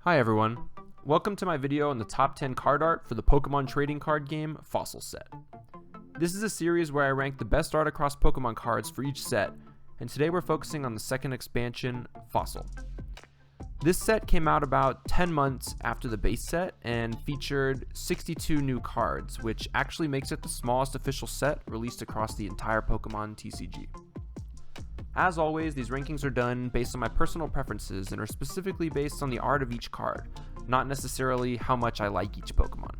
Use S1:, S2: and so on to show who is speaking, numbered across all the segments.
S1: Hi everyone, welcome to my video on the top 10 card art for the Pokemon Trading Card Game Fossil Set. This is a series where I rank the best art across Pokemon cards for each set, and today we're focusing on the second expansion, Fossil. This set came out about 10 months after the base set and featured 62 new cards, which actually makes it the smallest official set released across the entire Pokemon TCG. As always, these rankings are done based on my personal preferences and are specifically based on the art of each card, not necessarily how much I like each Pokemon.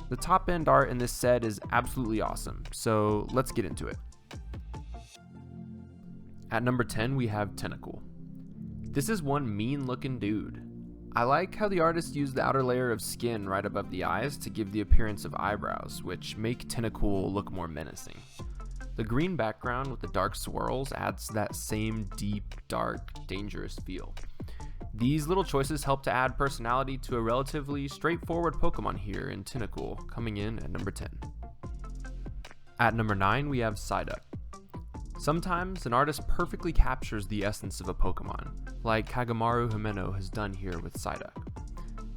S1: The top end art in this set is absolutely awesome, so let's get into it. At number 10 we have Tentacle. This is one mean looking dude. I like how the artist used the outer layer of skin right above the eyes to give the appearance of eyebrows, which make Tentacle look more menacing. The green background with the dark swirls adds that same deep, dark, dangerous feel. These little choices help to add personality to a relatively straightforward Pokemon here in Tentacle, coming in at number 10. At number 9 we have Psyduck. Sometimes an artist perfectly captures the essence of a Pokemon, like Kagamaru Himeno has done here with Psyduck.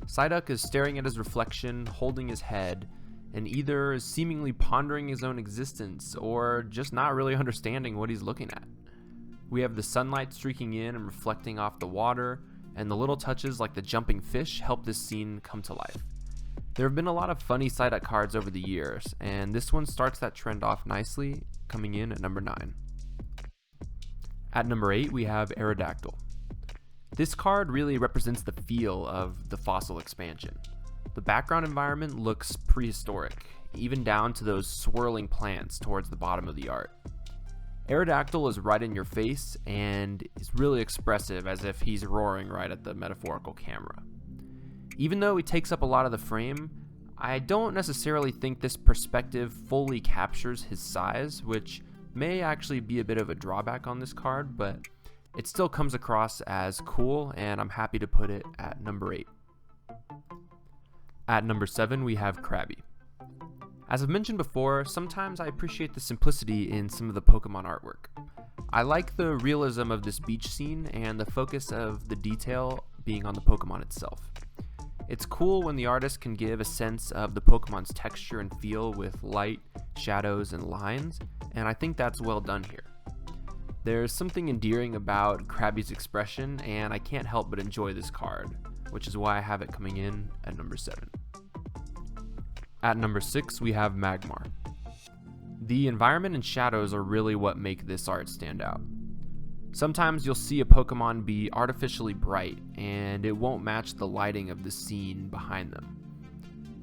S1: Psyduck is staring at his reflection, holding his head, and either is seemingly pondering his own existence or just not really understanding what he's looking at. We have the sunlight streaking in and reflecting off the water, and the little touches like the jumping fish help this scene come to life. There have been a lot of funny Psyduck cards over the years, and this one starts that trend off nicely, coming in at number 9. At number 8 we have Aerodactyl. This card really represents the feel of the Fossil expansion. The background environment looks prehistoric, even down to those swirling plants towards the bottom of the art. Aerodactyl is right in your face and is really expressive, as if he's roaring right at the metaphorical camera. Even though he takes up a lot of the frame, I don't necessarily think this perspective fully captures his size, which may actually be a bit of a drawback on this card, but it still comes across as cool, and I'm happy to put it at number 8. At number 7 we have Crabby. As I've mentioned before, sometimes I appreciate the simplicity in some of the Pokemon artwork. I like the realism of this beach scene and the focus of the detail being on the Pokemon itself. It's cool when the artist can give a sense of the Pokemon's texture and feel with light, shadows, and lines, and I think that's well done here. There's something endearing about Crabby's expression, and I can't help but enjoy this card, which is why I have it coming in at number 7. At number 6 we have Magmar. The environment and shadows are really what make this art stand out. Sometimes you'll see a Pokemon be artificially bright, and it won't match the lighting of the scene behind them.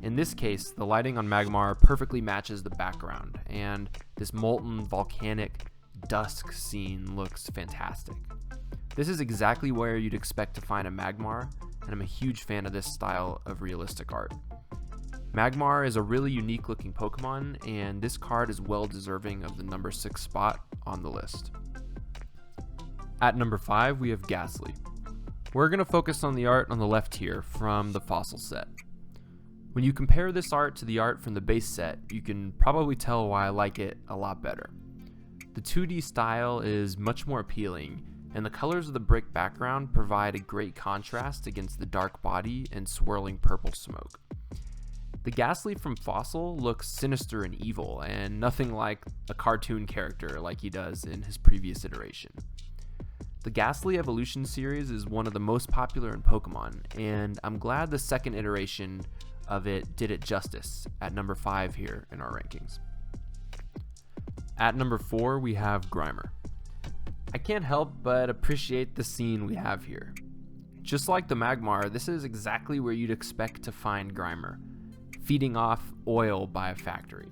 S1: In this case, the lighting on Magmar perfectly matches the background, and this molten volcanic dusk scene looks fantastic. This is exactly where you'd expect to find a Magmar, and I'm a huge fan of this style of realistic art. Magmar is a really unique looking Pokemon, and this card is well deserving of the number 6 spot on the list. At number 5 we have Gastly. We're going to focus on the art on the left here from the Fossil set. When you compare this art to the art from the base set, you can probably tell why I like it a lot better. The 2D style is much more appealing, and the colors of the brick background provide a great contrast against the dark body and swirling purple smoke. The Gastly from Fossil looks sinister and evil, and nothing like a cartoon character like he does in his previous iteration. The Gastly Evolution series is one of the most popular in Pokemon, and I'm glad the second iteration of it did it justice at number 5 here in our rankings. At number 4 we have Grimer. I can't help but appreciate the scene we have here. Just like the Magmar, this is exactly where you'd expect to find Grimer, feeding off oil by a factory.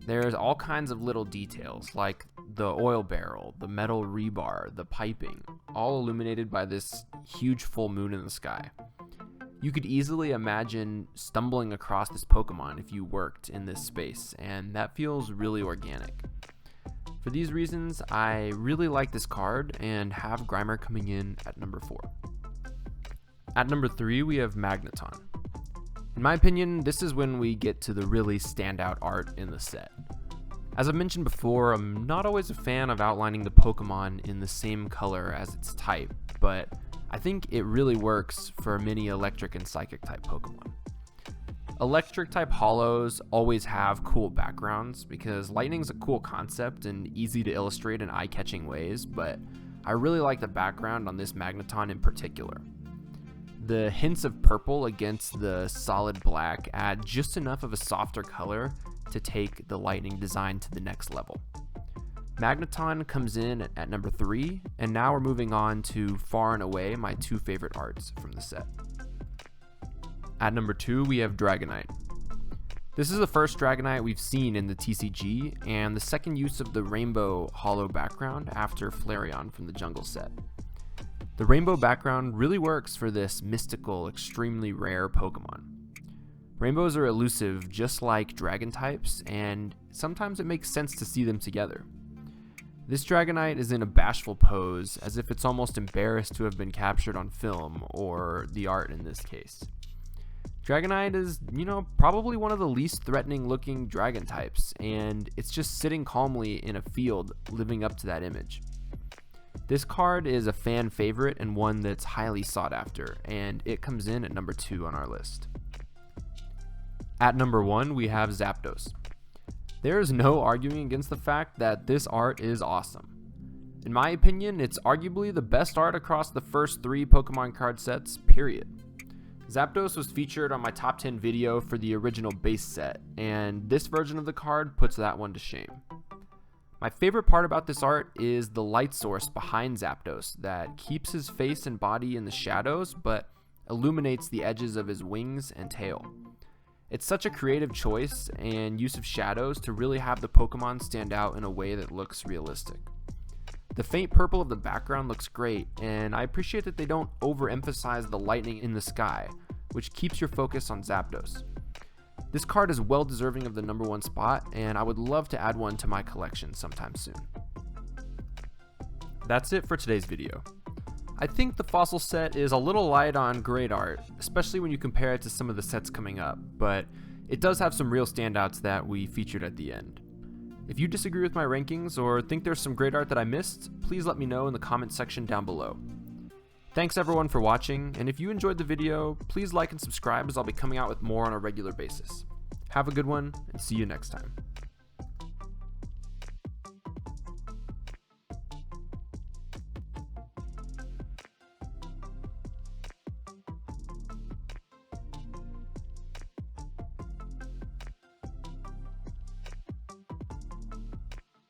S1: There's all kinds of little details like the oil barrel, the metal rebar, the piping, all illuminated by this huge full moon in the sky. You could easily imagine stumbling across this Pokemon if you worked in this space, and that feels really organic. For these reasons, I really like this card and have Grimer coming in at number 4. At number 3 we have Magneton. In my opinion, this is when we get to the really standout art in the set. As I've mentioned before, I'm not always a fan of outlining the Pokemon in the same color as its type, but I think it really works for many electric and psychic type Pokemon. Electric type holos always have cool backgrounds because lightning's a cool concept and easy to illustrate in eye-catching ways, but I really like the background on this Magneton in particular. The hints of purple against the solid black add just enough of a softer color to take the lightning design to the next level. Magneton comes in at number 3, and now we're moving on to far and away my 2 favorite arts from the set. At number 2, we have Dragonite. This is the first Dragonite we've seen in the TCG, and the second use of the rainbow holo background after Flareon from the Jungle set. The rainbow background really works for this mystical, extremely rare Pokemon. Rainbows are elusive just like dragon types, and sometimes it makes sense to see them together. This Dragonite is in a bashful pose, as if it's almost embarrassed to have been captured on film, or the art in this case. Dragonite is, probably one of the least threatening looking dragon types, and it's just sitting calmly in a field living up to that image. This card is a fan favorite and one that's highly sought after, and it comes in at number 2 on our list. At number 1, we have Zapdos. There is no arguing against the fact that this art is awesome. In my opinion, it's arguably the best art across the first 3 Pokemon card sets, period. Zapdos was featured on my top 10 video for the original base set, and this version of the card puts that one to shame. My favorite part about this art is the light source behind Zapdos that keeps his face and body in the shadows, but illuminates the edges of his wings and tail. It's such a creative choice and use of shadows to really have the Pokemon stand out in a way that looks realistic. The faint purple of the background looks great, and I appreciate that they don't overemphasize the lightning in the sky, which keeps your focus on Zapdos. This card is well deserving of the number 1 spot, and I would love to add one to my collection sometime soon. That's it for today's video. I think the fossil set is a little light on great art, especially when you compare it to some of the sets coming up, but it does have some real standouts that we featured at the end. If you disagree with my rankings or think there's some great art that I missed, please let me know in the comment section down below. Thanks everyone for watching, and if you enjoyed the video, please like and subscribe as I'll be coming out with more on a regular basis. Have a good one, and see you next time.